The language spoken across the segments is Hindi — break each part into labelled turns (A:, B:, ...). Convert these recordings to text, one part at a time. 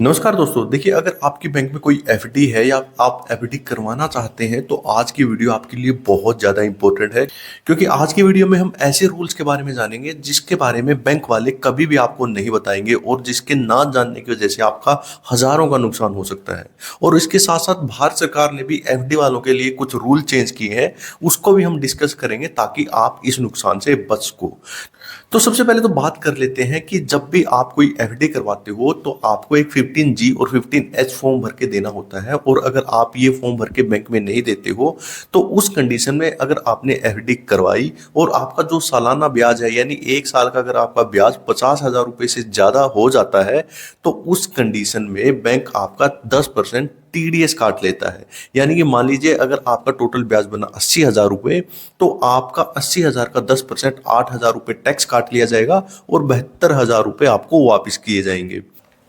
A: नमस्कार दोस्तों, देखिए अगर आपकी बैंक में कोई एफडी है या आप एफडी करवाना चाहते हैं तो आज की वीडियो आपके लिए बहुत ज़्यादा इंपॉर्टेंट है। क्योंकि आज की वीडियो में हम ऐसे रूल्स के बारे में जानेंगे जिसके बारे में बैंक वाले कभी भी आपको नहीं बताएंगे और जिसके ना जानने की वजह से आपका हज़ारों का नुकसान हो सकता है। और इसके साथ साथ भारत सरकार ने भी एफडी वालों के लिए कुछ रूल चेंज किए हैं, उसको भी हम डिस्कस करेंगे ताकि आप इस नुकसान से बच सको। तो सबसे पहले तो बात कर लेते हैं कि जब भी आप कोई एफडी करवाते हो तो आपको एक 15G और 15H फॉर्म भर के देना होता है। और अगर आप ये फॉर्म भर के बैंक में नहीं देते हो तो उस कंडीशन में अगर आपने एफडी करवाई और आपका जो सालाना ब्याज है यानी एक साल का अगर आपका ब्याज 50,000 रुपये से ज़्यादा हो जाता है तो उस कंडीशन में बैंक आपका 10% टीडीएस काट लेता है। यानी कि मान लीजिए अगर आपका टोटल ब्याज बना 80,000 रुपये तो आपका 80,000 का 10% 8,000 रुपये टैक्स काट लिया जाएगा और 72,000 रुपये आपको वापस किए जाएंगे।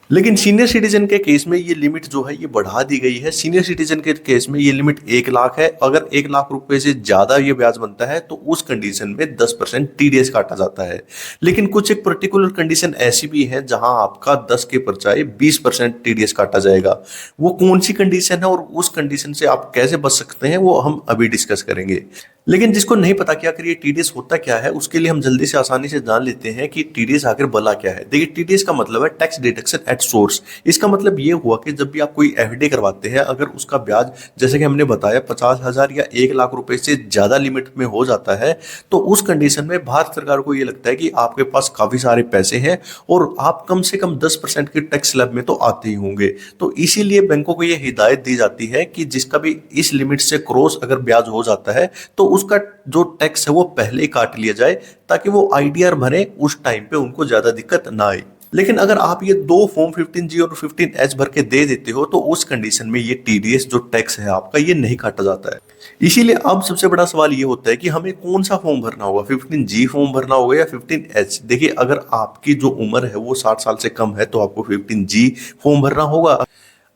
A: लेकिन सीनियर सिटीजन के केस में ये लिमिट जो है ये बढ़ा दी गई है। सीनियर सिटीजन के केस में ये लिमिट 1 लाख है। अगर 1 लाख रुपए से ज्यादा ये ब्याज बनता है तो उस कंडीशन में 10% टीडीएस काटा जाता है। लेकिन कुछ एक पर्टिकुलर कंडीशन ऐसी भी है जहां आपका 10 के बजाय 20% टीडीएस काटा जाएगा। वो कौन सी कंडीशन है और उस कंडीशन से आप कैसे बच सकते हैं वो हम अभी डिस्कस करेंगे। लेकिन जिसको नहीं पता कि आखिर ये टीडीएस होता क्या है उसके लिए हम जल्दी से आसानी से जान लेते हैं कि टीडीएस आखिर भला क्या है। देखिए, टीडीएस का मतलब है टैक्स डिडक्शन एट सोर्स। इसका मतलब ये हुआ कि जब भी आप कोई एफडी करवाते हैं अगर उसका ब्याज जैसे कि हमने बताया 50,000 या 1 लाख रुपए से ज्यादा लिमिट में हो जाता है तो उस कंडीशन में भारत सरकार को ये लगता है कि आपके पास काफी सारे पैसे हैं और आप कम से कम 10% की टैक्स स्लैब में तो आते ही होंगे। तो इसीलिए बैंकों को ये हिदायत दी जाती है कि जिसका भी इस लिमिट से क्रॉस अगर ब्याज हो जाता है तो उसका जो टैक्स है वो पहले ही काट लिया जाए ताकि वो आईडीआर भरे उस टाइम पे उनको ज्यादा दिक्कत ना आए। लेकिन अगर आप ये दो फॉर्म 15G और 15H भर के दे देते हो तो उस कंडीशन में ये टीडीएस जो टैक्स है आपका ये नहीं काटा जाता है। इसीलिए अब सबसे बड़ा सवाल ये होता है कि हमें कौन सा फॉर्म भरना होगा, 15G फॉर्म भरना होगा या 15H। देखिए, अगर आपकी जो उम्र है वो 60 साल से कम है तो आपको 15G फॉर्म भरना होगा।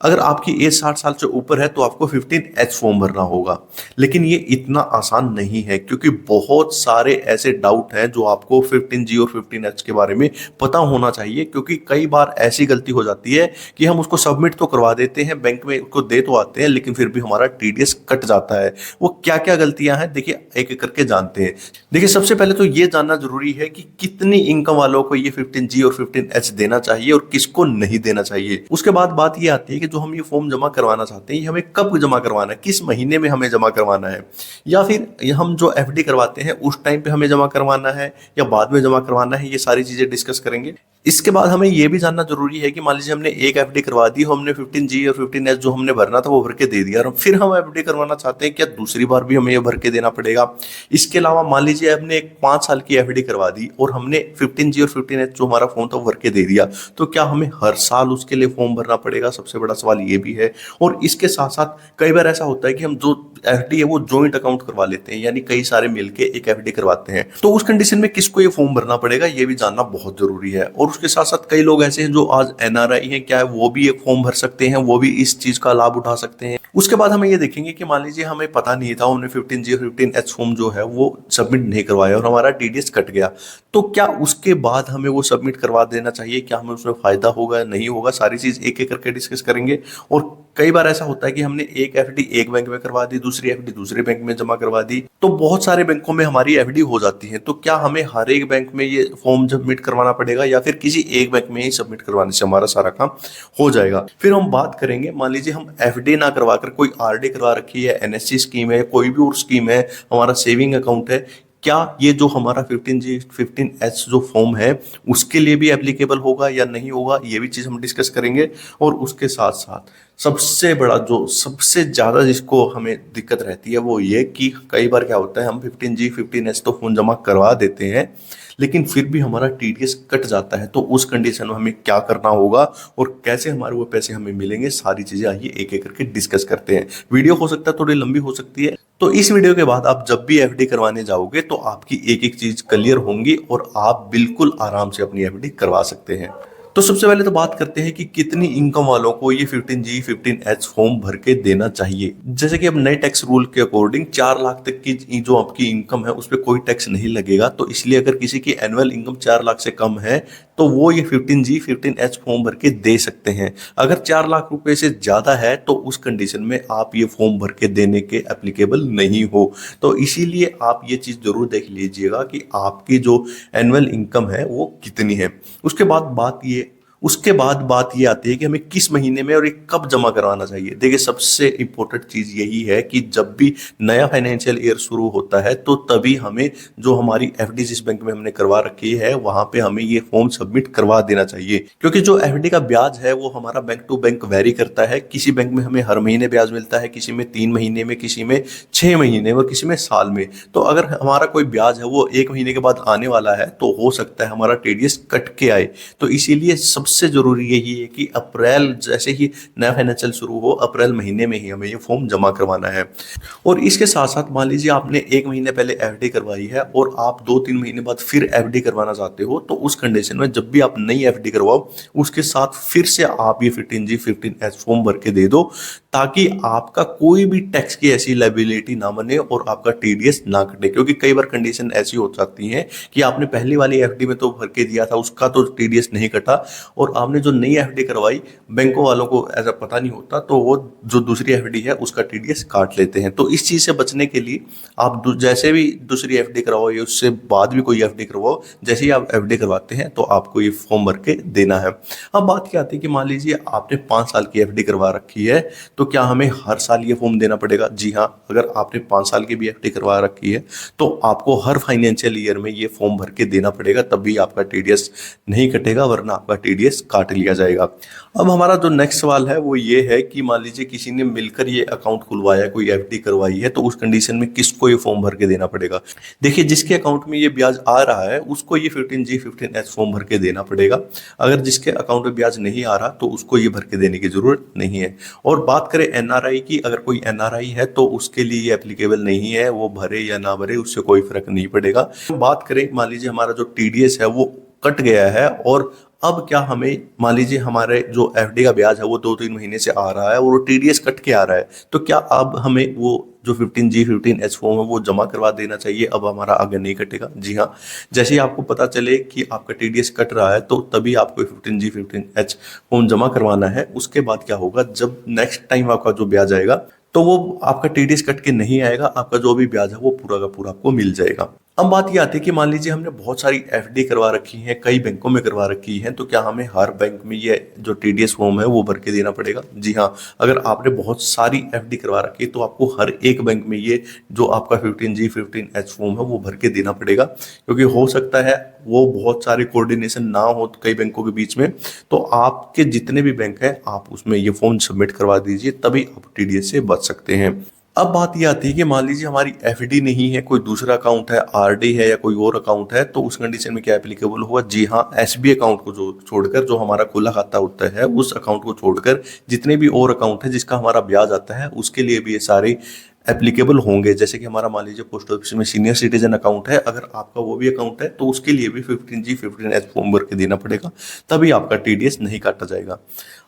A: अगर आपकी एज 60 साल से ऊपर है तो आपको 15H फॉर्म भरना होगा। लेकिन ये इतना आसान नहीं है क्योंकि बहुत सारे ऐसे डाउट हैं जो आपको 15G और 15H के बारे में पता होना चाहिए। क्योंकि कई बार ऐसी गलती हो जाती है कि हम उसको सबमिट तो करवा देते हैं, बैंक में उसको दे तो आते हैं लेकिन फिर भी हमारा टीडीएस कट जाता है। वो क्या क्या गलतियां हैं देखिए एक एक करके जानते हैं। देखिए, सबसे पहले तो ये जानना जरूरी है कि कितनी इनकम वालों को ये 15G और 15H देना चाहिए और किसको नहीं देना चाहिए। उसके बाद बात ये आती है कि जो हम ये फॉर्म जमा करवाना चाहते हैं ये हमें कब जमा करवाना है, किस महीने में हमें जमा करवाना है, या फिर हम जो एफडी करवाते हैं उस टाइम पे हमें जमा करवाना है या बाद में जमा करवाना है। ये सारी चीजें डिस्कस करेंगे। इसके बाद हमें यह भी जानना जरूरी है कि मान लीजिए हमने एक एफडी करवा दी, हमने 15G और 15H जो हमने भरना था वो भर के दे दिया और फिर हम एफडी करवाना चाहते हैं, क्या दूसरी बार भी हमें ये भर के देना पड़ेगा? इसके अलावा मान लीजिए हमने एक 5 साल की एफडी करवा दी और हमने 15G और 15H जो हमारा फॉर्म था वो भर के दे दिया, तो क्या हमें हर साल उसके लिए फॉर्म भरना पड़ेगा? सबसे बड़ा सवाल ये भी है। और इसके साथ साथ कई बार ऐसा होता है कि हम जो एफडी है वो जॉइंट अकाउंट करवा लेते हैं, यानी कई सारे मिलके एक एफडी करवाते हैं, तो उस कंडीशन में किसको ये फॉर्म भरना पड़ेगा ये भी जानना बहुत जरूरी है। और उसके साथ साथ कई लोग ऐसे हैं जो आज एनआरआई हैं, क्या है वो भी एक फॉर्म भर सकते हैं, वो भी इस चीज का लाभ उठा सकते हैं। उसके बाद हमें ये देखेंगे कि मान लीजिए हमें पता नहीं था, हमने 15G और 15H फॉर्म जो है वो सबमिट नहीं करवाया और हमारा टीडीएस कट गया, तो क्या उसके बाद हमें वो सबमिट करवा देना चाहिए? क्या हमें उसमें फायदा होगा नहीं होगा? सारी चीज एक एक करके डिस्कस करेंगे। और कई बार ऐसा होता है कि हमने एक एफडी एक बैंक में करवा दी, दूसरी एफडी दूसरे बैंक में जमा करवा दी, तो बहुत सारे बैंकों में हमारी एफडी हो जाती है। तो क्या हमें हर एक बैंक में ये फॉर्म सबमिट करवाना पड़ेगा या फिर किसी एक बैंक में ही सबमिट करवाने से हमारा सारा काम हो जाएगा? फिर हम बात करेंगे, मान लीजिए हम एफडी ना करवा कर कोई आरडी करवा रखी है, एनएससी स्कीम है, कोई भी और स्कीम है, हमारा सेविंग अकाउंट है, क्या ये जो हमारा 15G 15H जो फॉर्म है उसके लिए भी एप्लीकेबल होगा या नहीं होगा? ये भी चीज हम डिस्कस करेंगे। और उसके साथ साथ सबसे बड़ा जो सबसे ज्यादा जिसको हमें दिक्कत रहती है वो ये कि कई बार क्या होता है हम 15G 15H तो फॉर्म जमा करवा देते हैं लेकिन फिर भी हमारा टीडीएस कट जाता है, तो उस कंडीशन में हमें क्या करना होगा और कैसे हमारे वो पैसे हमें मिलेंगे? सारी चीजें आइए एक एक करके डिस्कस करते हैं। वीडियो हो सकता है थोड़ी लंबी हो सकती है, तो इस वीडियो के बाद आप जब भी एफडी करवाने जाओगे तो आपकी एक एक चीज क्लियर होंगी और आप बिल्कुल आराम से अपनी एफडी करवा सकते हैं। तो सबसे पहले तो बात करते हैं कि कितनी इनकम वालों को ये 15G 15H फॉर्म भर के देना चाहिए। जैसे कि अब नए टैक्स रूल के अकॉर्डिंग 4 लाख तक की जो आपकी इनकम है उस पर कोई टैक्स नहीं लगेगा। तो इसलिए अगर किसी की एनुअल इनकम 4 लाख से कम है तो वो ये 15G 15H फॉर्म भर के दे सकते हैं। अगर 4 लाख रुपए से ज्यादा है तो उस कंडीशन में आप ये फॉर्म भर के देने के एप्लीकेबल नहीं हो। तो इसीलिए आप ये चीज जरूर देख लीजिएगा कि आपकी जो एनुअल इनकम है वो कितनी है। उसके बाद बात ये आती है कि हमें किस महीने में और ये कब जमा करवाना चाहिए। देखिए, सबसे इंपॉर्टेंट चीज यही है कि जब भी नया फाइनेंशियल ईयर शुरू होता है तो तभी हमें जो हमारी एफडी जिस बैंक में हमने करवा रखी है वहां पे हमें ये फॉर्म सबमिट करवा देना चाहिए। क्योंकि जो एफडी का ब्याज है वो हमारा बैंक टू बैंक वेरी करता है। किसी बैंक में हमें हर महीने ब्याज मिलता है, किसी में 3 महीने में, किसी में 6 महीने में, किसी में साल में। तो अगर हमारा कोई ब्याज है वो 1 महीने के बाद आने वाला है तो हो सकता है हमारा टीडीएस कट के आए। तो इसीलिए सबसे जरूरी यही है कि अप्रैल जैसे ही नया फाइनेंशियल शुरू हो, अप्रैल महीने में ही हमें ये फॉर्म जमा करवाना है। और इसके साथ साथ मान लीजिए आपने 1 महीने पहले एफडी करवाई है और आप 2-3 महीने बाद फिर एफडी करवाना चाहते हो, तो उस कंडीशन में जब भी आप नई एफडी करवाओ उसके साथ फिर से आप ये 15G 15H फॉर्म भर के दे दो, ताकि आपका कोई भी टैक्स की ऐसी लायबिलिटी ना बने और आपका टीडीएस ना कटे। क्योंकि कई बार कंडीशन ऐसी हो जाती है कि आपने पहली वाली एफडी में तो भर के दिया था, उसका तो टीडीएस नहीं कटा, और आपने जो नई एफडी करवाई बैंकों वालों को ऐसा पता नहीं होता, तो वो जो दूसरी एफडी है उसका टीडीएस काट लेते हैं। तो इस चीज से बचने के लिए आप जैसे भी दूसरी एफडी करवाओ या उससे बाद भी कोई एफडी करवाओ, जैसे ही आप एफडी करवाते हैं तो आपको ये फॉर्म भर के देना है। अब बात क्या आती है कि मान लीजिए आपने 5 साल की एफडी करवा रखी है, तो क्या हमें हर साल ये फॉर्म देना पड़ेगा? जी हाँ, अगर आपने 5 साल की भी एफडी करवा रखी है तो आपको हर फाइनेंशियल ईयर में ये फॉर्म भर के देना पड़ेगा, तभी आपका टीडीएस नहीं कटेगा, वरना आपका टीडीएस काट लिया जाएगा। अब हमारा जो नेक्स्ट सवाल है वो ये है कि मान लीजिए किसी ने मिलकर ये अकाउंट खुलवाया, कोई एफडी करवाई है, तो उस कंडीशन में किसको ये फॉर्म भर के देना पड़ेगा? देखिए, जिसके अकाउंट में ये ब्याज आ रहा है उसको ये 15G 15H फॉर्म भर के देना पड़ेगा। अगर जिसके अकाउंट में ब्याज नहीं आ रहा तो उसको ये भर के देने की जरूरत नहीं है। और बात करें एनआरआई की, अगर कोई एनआरआई है तो उसके लिए ये एप्लीकेबल नहीं है, वो भरे या ना भरे उससे कोई फर्क नहीं पड़ेगा। बात करें, मान लीजिए हमारा जो टीडीएस है वो कट गया है और अब क्या हमें, मान लीजिए हमारे जो एफडी का ब्याज है वो 2-3 महीने से आ रहा है और वो टीडीएस कट के आ रहा है, तो क्या अब हमें वो जो 15G 15H फॉर्म है वो जमा करवा देना चाहिए? अब हमारा आगे नहीं कटेगा। जी हाँ, जैसे ही आपको पता चले कि आपका टीडीएस कट रहा है तो तभी आपको 15G 15H फॉर्म जमा करवाना है। उसके बाद क्या होगा, जब नेक्स्ट टाइम आपका जो ब्याज आएगा तो वो आपका टीडीएस कट के नहीं आएगा, आपका जो भी ब्याज है वो पूरा का पूरा आपको मिल जाएगा। अब बात ये आती है कि मान लीजिए हमने बहुत सारी एफडी करवा रखी है, कई बैंकों में करवा रखी है, तो क्या हमें हर बैंक में ये जो टीडीएस फॉर्म है वो भर के देना पड़ेगा? जी हाँ, अगर आपने बहुत सारी एफडी करवा रखी है तो आपको हर एक बैंक में ये जो आपका 15G 15H फॉर्म है वो भर के देना पड़ेगा। क्योंकि हो सकता है वो बहुत सारे कोऑर्डिनेशन ना हो कई बैंकों के बीच में, तो आपके जितने भी बैंक हैं आप उसमें ये फॉर्म सबमिट करवा दीजिए, तभी आप टीडीएस से बच सकते हैं। अब बात ये आती है कि मान लीजिए हमारी एफडी नहीं है, कोई दूसरा अकाउंट है, आरडी है या कोई और अकाउंट है, तो उस कंडीशन में क्या एप्लीकेबल होगा? जी हाँ, एसबी अकाउंट को जो छोड़कर, जो हमारा खुला खाता होता है उस अकाउंट को छोड़कर जितने भी और अकाउंट है जिसका हमारा ब्याज आता है उसके लिए भी ये सारे एप्लीकेबल होंगे। जैसे कि हमारा मान लीजिए पोस्ट ऑफिस में सीनियर सिटीजन अकाउंट है, अगर आपका वो भी अकाउंट है तो उसके लिए भी 15G 15H फॉर्म भर के देना पड़ेगा, तभी आपका टीडीएस नहीं काटा जाएगा।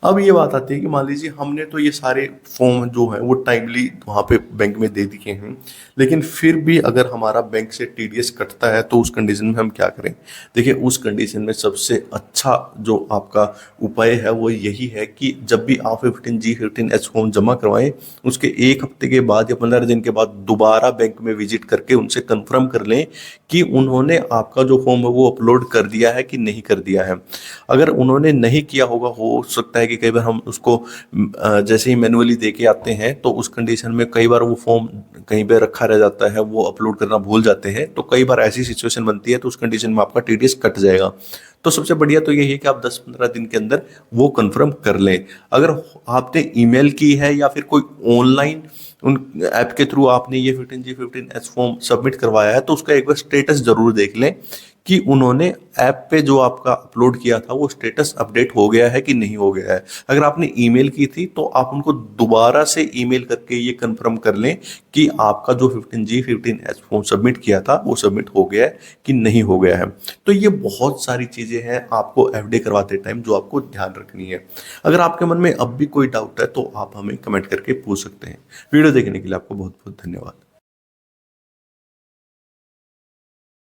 A: अब ये बात आती है कि मान लीजिए हमने तो ये सारे फॉर्म जो है वो टाइमली वहाँ पे बैंक में दे दिए हैं, लेकिन फिर भी अगर हमारा बैंक से टीडीएस कटता है तो उस कंडीशन में हम क्या करें? देखिए, उस कंडीशन में सबसे अच्छा जो आपका उपाय है वो यही है कि जब भी आप 15G 15H फॉर्म जमा करवाएं उसके 1 हफ्ते के बाद या 15 दिन के बाद दोबारा बैंक में विजिट करके उनसे कंफर्म कर लें कि उन्होंने आपका जो फॉर्म है वो अपलोड कर दिया है कि नहीं कर दिया है। अगर उन्होंने नहीं किया होगा, हो सकता है कि कई बार हम उसको जैसे ही मैनुअली दे के आते हैं तो उस कंडीशन में कई बार वो फॉर्म कहीं पे रखा रह जाता है, वो अपलोड करना भूल जाते हैं, तो कई बार ऐसी सिचुएशन बनती है, तो उस कंडीशन में आपका टीडीएस कट जाएगा। तो सबसे बढ़िया तो यही है कि आप 10-15 दिन के अंदर वो कंफर्म कर लें। अगर आपने ईमेल की है या फिर कोई ऑनलाइन उन ऐप के थ्रू आपने ये 15G 15H फॉर्म सबमिट करवाया है तो उसका एक बार स्टेटस जरूर देख लें कि उन्होंने ऐप पे जो आपका अपलोड किया था वो स्टेटस अपडेट हो गया है कि नहीं हो गया है। अगर आपने ईमेल की थी तो आप उनको दोबारा से ईमेल करके ये कंफर्म कर लें कि आपका जो 15G 15H फॉर्म सबमिट किया था वो सबमिट हो गया है कि नहीं हो गया है। तो ये बहुत सारी चीज़ें हैं आपको एफडी करवाते टाइम जो आपको ध्यान रखनी है। अगर आपके मन में अब भी कोई डाउट है तो आप हमें कमेंट करके पूछ सकते हैं। वीडियो देखने के लिए आपको बहुत बहुत धन्यवाद।